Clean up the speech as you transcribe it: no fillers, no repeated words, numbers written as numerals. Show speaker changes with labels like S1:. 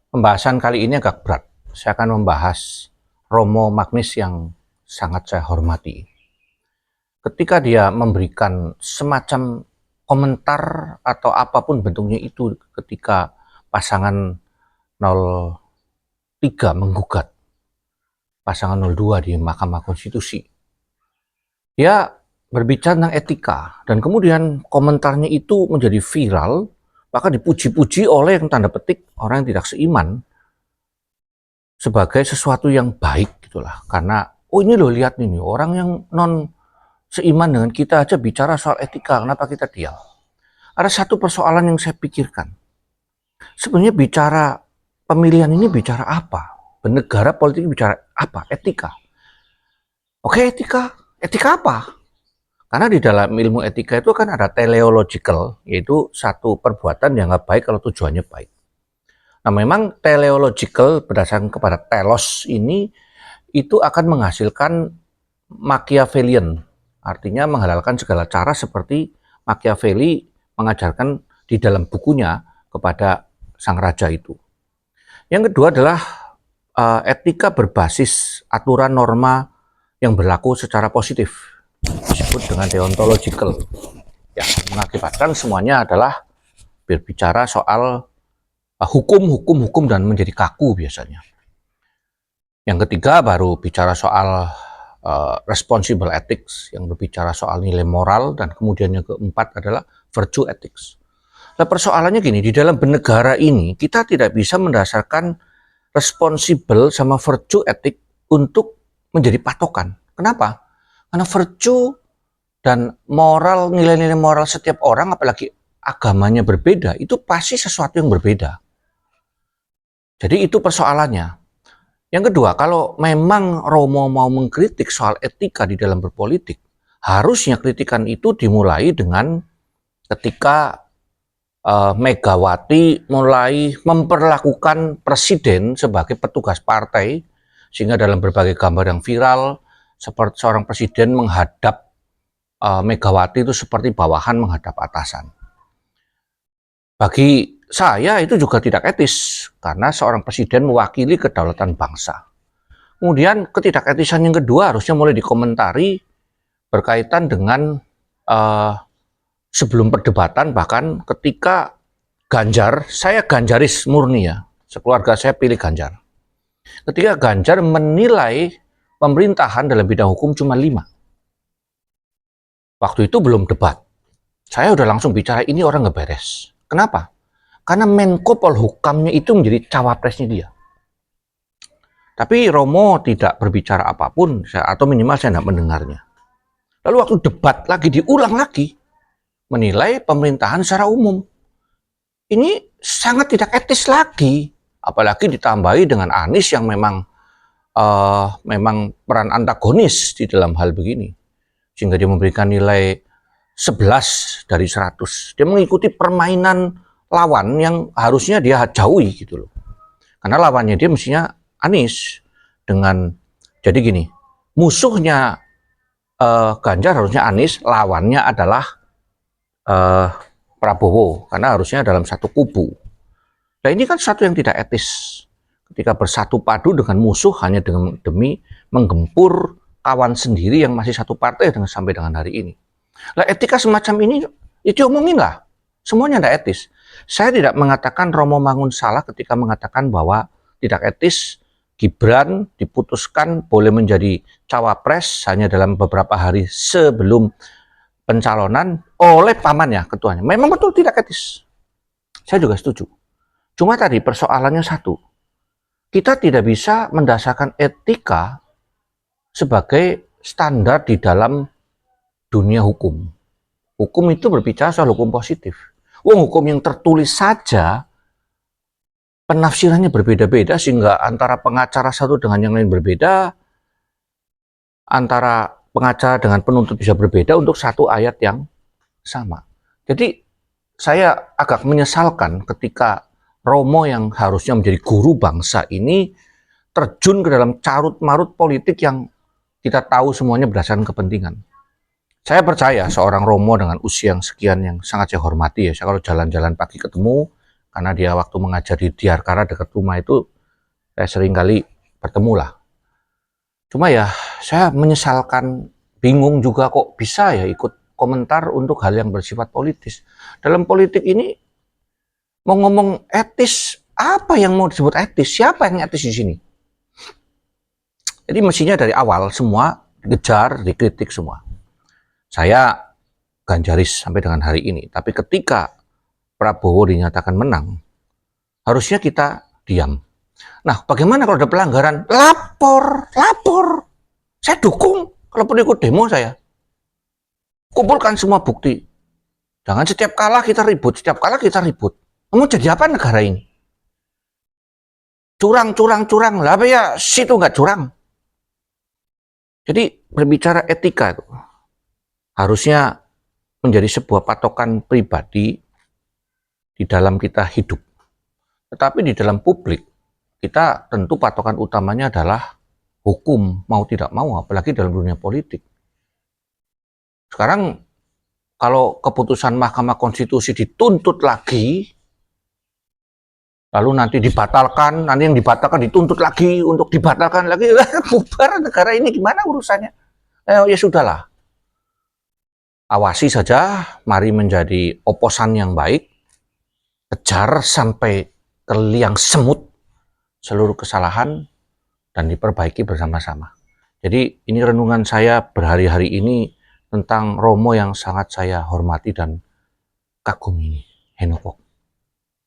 S1: Pembahasan kali ini agak berat. Saya akan membahas Romo Magnis yang sangat saya hormati. Ketika dia memberikan semacam komentar atau apapun bentuknya itu ketika pasangan 03 menggugat pasangan 02 di Mahkamah Konstitusi. Dia berbicara tentang etika dan kemudian komentarnya itu menjadi viral, bahkan dipuji-puji oleh yang tanda petik orang yang tidak seiman sebagai sesuatu yang baik gitulah. Karena oh ini loh, lihat ini orang yang non seiman dengan kita aja bicara soal etika, kenapa kita diam? Ada satu persoalan yang saya pikirkan. Sebenarnya bicara pemilihan ini bicara apa? Bernegara politik bicara apa? Etika. Oke, etika. Etika apa? Karena di dalam ilmu etika itu kan ada teleological, yaitu satu perbuatan yang nggak baik kalau tujuannya baik. Nah, memang teleological berdasarkan kepada telos ini itu akan menghasilkan Machiavellian, artinya menghalalkan segala cara seperti Machiavelli mengajarkan di dalam bukunya kepada sang raja itu. Yang kedua adalah etika berbasis aturan norma yang berlaku secara positif, disebut dengan deontological, yang mengakibatkan semuanya adalah berbicara soal hukum dan menjadi kaku biasanya. Yang ketiga baru bicara soal responsible ethics, yang berbicara soal nilai moral, dan kemudian yang keempat adalah virtue ethics. Nah, persoalannya gini, di dalam bernegara ini kita tidak bisa mendasarkan responsible sama virtue ethics untuk menjadi patokan. Kenapa? Karena virtue dan moral, nilai-nilai moral setiap orang, apalagi agamanya berbeda, itu pasti sesuatu yang berbeda. Jadi itu persoalannya. Yang kedua, kalau memang Romo mau mengkritik soal etika di dalam berpolitik, harusnya kritikan itu dimulai dengan ketika Megawati mulai memperlakukan presiden sebagai petugas partai, sehingga dalam berbagai gambar yang viral, seperti seorang presiden menghadap Megawati itu seperti bawahan menghadap atasan. Bagi saya itu juga tidak etis, karena seorang presiden mewakili kedaulatan bangsa. Kemudian ketidaketisan yang kedua harusnya mulai dikomentari berkaitan dengan sebelum perdebatan, bahkan ketika Ganjar, saya Ganjaris murni ya, sekeluarga saya pilih Ganjar. Ketika Ganjar menilai pemerintahan dalam bidang hukum cuma 5. Waktu itu belum debat. Saya udah langsung bicara ini orang nggak beres. Kenapa? Karena Menko Polhukamnya itu menjadi cawapresnya dia. Tapi Romo tidak berbicara apapun, atau minimal saya tidak mendengarnya. Lalu waktu debat lagi diulang lagi, menilai pemerintahan secara umum. Ini sangat tidak etis lagi, apalagi ditambahi dengan Anies yang memang peran antagonis di dalam hal begini, sehingga dia memberikan nilai 11 dari 100. Dia mengikuti permainan lawan yang harusnya dia jauhi gitu loh. Karena lawannya dia mestinya Anies dengan, jadi gini, musuhnya Ganjar harusnya Anies, lawannya adalah Prabowo, karena harusnya dalam satu kubu. Nah, ini kan sesuatu yang tidak etis ketika bersatu padu dengan musuh hanya demi menggempur kawan sendiri yang masih satu partai sampai dengan hari ini. Nah, etika semacam ini itu omongin lah, semuanya tidak etis. Saya tidak mengatakan Romo Mangun salah ketika mengatakan bahwa tidak etis Gibran diputuskan boleh menjadi cawapres hanya dalam beberapa hari sebelum pencalonan oleh pamannya, ketuanya. Memang betul tidak etis. Saya juga setuju. Cuma tadi persoalannya satu. Kita tidak bisa mendasarkan etika sebagai standar di dalam dunia hukum. Hukum itu berbicara soal hukum positif. Hukum yang tertulis saja penafsirannya berbeda-beda, sehingga antara pengacara satu dengan yang lain berbeda, antara pengacara dengan penuntut bisa berbeda untuk satu ayat yang sama. Jadi saya agak menyesalkan ketika Romo yang harusnya menjadi guru bangsa ini terjun ke dalam carut-marut politik yang kita tahu semuanya berdasarkan kepentingan. Saya percaya seorang Romo dengan usia yang sekian yang sangat saya hormati ya, saya kalau jalan-jalan pagi ketemu, karena dia waktu mengajar di Diarkara dekat rumah itu saya sering kali bertemu lah. Cuma ya saya menyesalkan, bingung juga kok bisa ya ikut komentar untuk hal yang bersifat politis. Dalam politik ini mau ngomong etis, apa yang mau disebut etis? Siapa yang etis di sini? Jadi mestinya dari awal semua dikejar, dikritik semua. Saya ganjaris sampai dengan hari ini. Tapi ketika Prabowo dinyatakan menang, harusnya kita diam. Nah, bagaimana kalau ada pelanggaran? Lapor, lapor. Saya dukung, kalaupun ikut demo saya. Kumpulkan semua bukti. Jangan setiap kalah kita ribut, setiap kalah kita ribut. Mau jadi apa negara ini? Curang, curang, curang. Lah apa ya, situ nggak curang. Jadi berbicara etika itu harusnya menjadi sebuah patokan pribadi di dalam kita hidup. Tetapi di dalam publik, kita tentu patokan utamanya adalah hukum, mau tidak mau, apalagi dalam dunia politik. Sekarang kalau keputusan Mahkamah Konstitusi dituntut lagi, lalu nanti dibatalkan, nanti yang dibatalkan dituntut lagi untuk dibatalkan lagi, bubar negara ini gimana urusannya? Ya sudahlah, awasi saja, mari menjadi oposan yang baik, kejar sampai ke liang semut seluruh kesalahan dan diperbaiki bersama-sama. Jadi ini renungan saya berhari-hari ini tentang Romo yang sangat saya hormati dan kagumi ini, Henokok.